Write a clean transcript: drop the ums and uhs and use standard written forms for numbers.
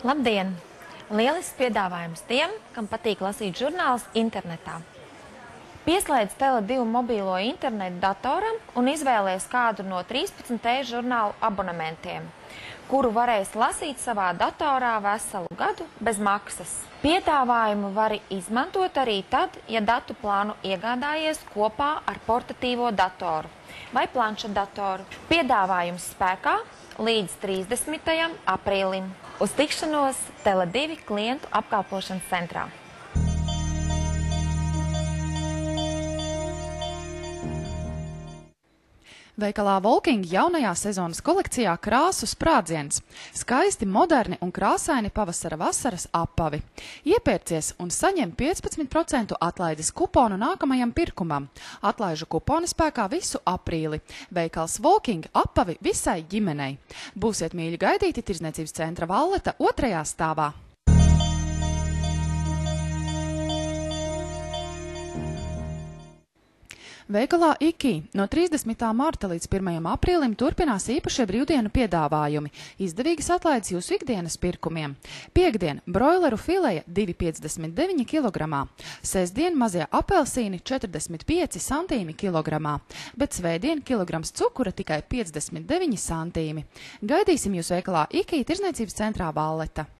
Labdien! Lielisks piedāvājums tiem, kam patīk lasīt žurnālus internetā. Pieslēdz Tele2 mobīlo internetu datoram un izvēlies kādu no 13 e-žurnālu abonementiem, kuru varēs lasīt savā datorā veselu gadu bez maksas. Piedāvājumu vari izmantot arī tad, ja datu plānu iegādājies kopā ar portatīvo datoru vai planšetdatoru. Piedāvājums spēkā līdz 30. aprīlim. Uz tikšanos Tele2 klientu apkalpošanas centrā. Veikalā Walking jaunajā sezonas kolekcijā krāsu sprādziens. Skaisti, moderni un krāsaini pavasara vasaras apavi. Iepērcies un saņem 15% atlaides kuponu nākamajam pirkumam. Atlaižu kuponi spēkā visu aprīli. Veikals Walking apavi visai ģimenei. Būsiet mīļi gaidīti Tirdzniecības centra Valleta 2. stāvā. Veikalā IKI no 30. marta līdz 1. aprīlim turpinās īpašie brīvdienu piedāvājumi. Izdevīgas atlaides jūsu ikdienas pirkumiem. Piektdien broileru fileja 2,59 kg. Sestdien mazie apelsīni 45 centīmi kilogramā, bet svētdien kilograms cukura tikai 59 centīmi. Gaidīsim jūs veikalā IKI Tirdzniecības centrā Valleta.